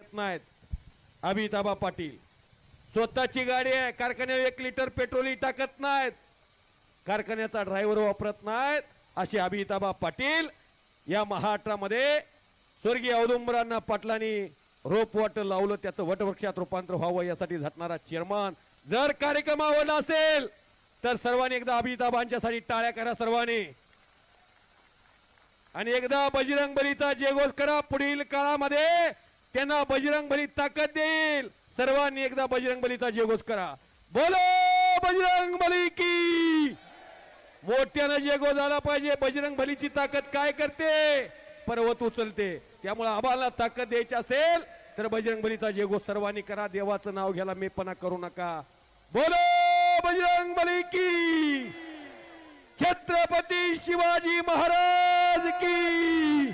टाकत नाहीत अभिताबा पाटील. स्वतःची गाडी आहे, कारखान्यात 1 लिटर पेट्रोल टाकत नाहीत, कारखान्याचा ड्रायव्हर वापरत नाहीत अशी अभिताबा पाटील या महाराष्ट्रामध्ये स्वर्गीय औदुंबराव पाटलांनी रोप वाट लावलं, त्याचं वटवृक्षात रूपांतर व्हावं यासाठी झटणारा चेअरमन. जर कार्यक्रम आवडला असेल तर सर्वांनी एकदा अभिताबांच्यासाठी टाळ्या करा सर्वांनी, आणि एकदा बजरंग बलीचा जयघोष करा. पुढील काळामध्ये त्यांना बजरंग बली ताकद देईल. सर्वांनी एकदा बजरंग बलीचा जयघोष करा. बोलो बजरंग बली की. मोठ्यानं जयघोष झाला पाहिजे. बजरंग बलीची ताकद काय करते? पर्वत उचलते. त्यामुळे आम्हाला ताकद द्यायची असेल तर बजरंग बलीचा जयघोष सर्वांनी करा. देवाचं नाव घ्यायला मेपणा करू नका. बोलो बजरंग बली की. छत्रपती शिवाजी महाराज की.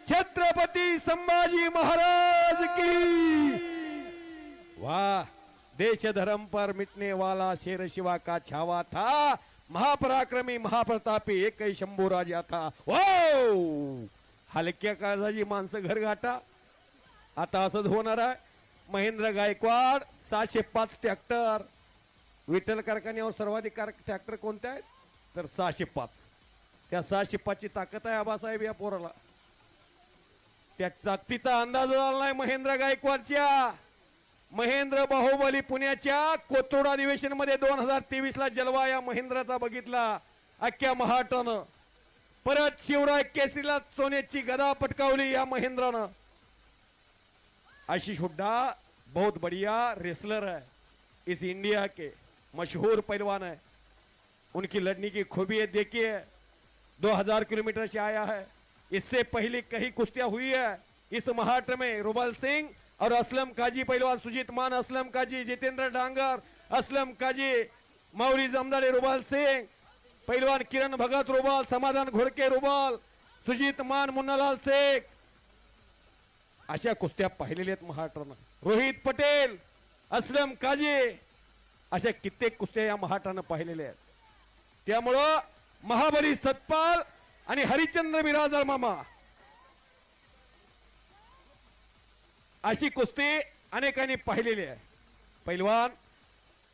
छत्रपती संभाजी महाराज की. वाह, देश धर्म पर मिटने वाला शेर शिवा का छावा था, महापराक्रमी महाप्रतापी एक शंभू राजा था. वाव, हलक्या काळजाची माणसं घर गाठा. आता असंच होणार आहे. महेंद्र गायकवाड 605 ट्रॅक्टर. विठ्ठल कारखान्यावर सर्वाधिक ट्रॅक्टर कोणते आहेत तर 605. त्या 605 ची ताकद आहे आबासाहेब या पोराला. त्या ताकदीचा अंदाज आला नाही महेंद्र गायकवाडच्या. महेंद्र बाहुबली पुण्याच्या कोथरूड अधिवेशन मध्ये 2023 ला जलवा या महेंद्राचा बघितला अख्ख्या महाराष्ट्रानं. परत शिवराय केसरीला सोन्याची गदा पटकावली या महेंद्रानं. आशीष हुड्डा बहुत बढ़िया रेसलर है, इस इंडिया के मशहूर पहलवान है. उनकी लड़ने की खूबी देखिए, 2000 किलोमीटर से आया है. इससे पहले कई कुश्तियां हुई है इस महाराष्ट्र में. रुबल सिंह और असलम काजी पहलवान, सुजीत मान, असलम काजी, जितेंद्र डांगर, असलम काजी, मौली जमदारे, रुबल सिंह पहलवान, किरण भगत रुबल, समाधान घोडके रुबल, सुजीत मान, मुन्नालाल शेख, अशा कुस्त्या पाहिलेल्या आहेत महाराष्ट्रानं. रोहित पटेल, असलम काजी, अशा कित्येक कुस्त्या या महाराष्ट्रानं पाहिलेल्या आहेत. त्यामुळं महाबली सतपाल आणि हरिश्चंद्र बिराजदार मामा अशी कुस्ती अनेकांनी पाहिलेली आहे. पैलवान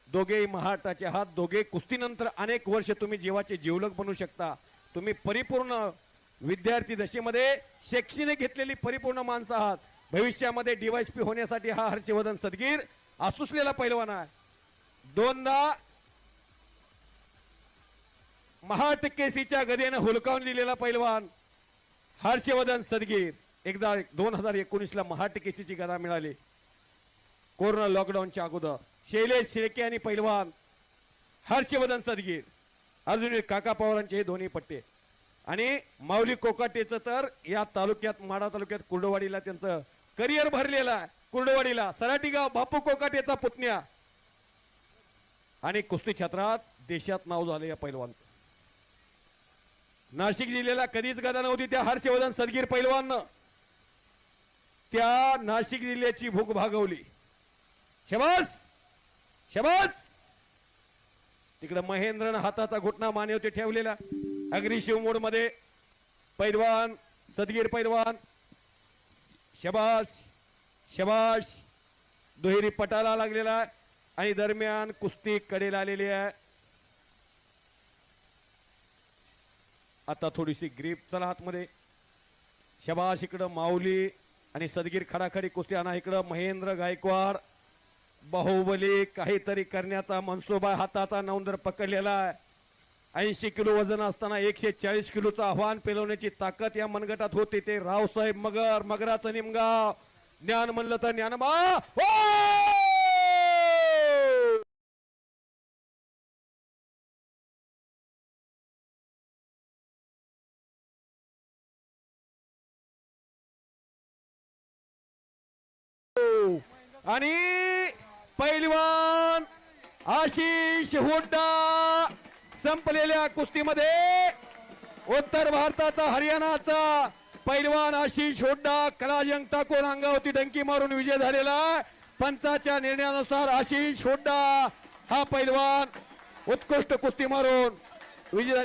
दोघेही महाराष्ट्राचे आहात. दोघे कुस्तीनंतर अनेक वर्ष तुम्ही जीवाचे जीवलग बनू शकता. तुम्ही परिपूर्ण विद्यार्थी दशेमध्ये शैक्षणिक घेतलेली परिपूर्ण माणसं आहात. भविष्यामध्ये डीवायएसपी होण्यासाठी हा हर्षवर्धन सदगीर आसुसलेला पैलवान आहे. 2दा महाराष्ट्र केसरीच्या गदेनं हुलकावून लिहिलेला पैलवान हर्षवर्धन सदगीर. एकदा 2019 ला महाराष्ट्र केसरीची गदा मिळाली कोरोना लॉकडाऊनच्या अगोदर. शैलेश शेळके आणि पैलवान हर्षवर्धन सदगीर, अजून काका पवारांचे हे दोन्ही पट्टे. आणि माऊली कोकाटेचं तर या तालुक्यात, माढा तालुक्यात कुर्डवाडीला त्यांचं करिअर भरलेलं आहे. कुर्डवाडीला सराटीगाव बापू कोकाटेचा पुतण्या. आणि कुस्ती क्षेत्रात देशात नाव झाले या पैलवानचं. नाशिक जिल्ह्याला कधीच गदा नव्हती त्या हर्षवर्धन सदगीर पैलवाननं त्या नाशिक जिल्ह्याची भूक भागवली. शबास शबास. तिकडे महेंद्रनं हाताचा घुटणा मानेवती ठेवलेला अग्रेसिव्ह मोड मध्ये पैलवान सदगीर पैलवान. शबास शबास. दुहेरी पटाला लागलेला आणि दरम्यान कुस्ती कडेला आलेली आहे. आता थोडीशी ग्रीप चला हातमध्ये. शबास. इकडं माऊली आणि सदगीर खडाखडी कुस्ती आणा. इकडं महेंद्र गायकवाड बाहुबली काहीतरी करण्याचा मनसुबा हाताचा नौंदर पकडलेला आहे. 80 किलो वजन असताना 140 किलोचं आव्हान पेलवण्याची ताकद या मनगटात होती. ते रावसाहेब मगर, मगराचं निमगाव. ज्ञान म्हणलं तर ज्ञानबा. आणि पैलवान आशिष हुड्डा. संपलेल्या कुस्तीमध्ये उत्तर भारताचा हरियाणाचा पैलवान आशिष हुड्डा कलाजंग टाकून अंगावरती डंकी मारून विजय झालेला. पंचाच्या निर्णयानुसार आशिष हुड्डा हा पैलवान उत्कृष्ट कुस्ती मारून विजय.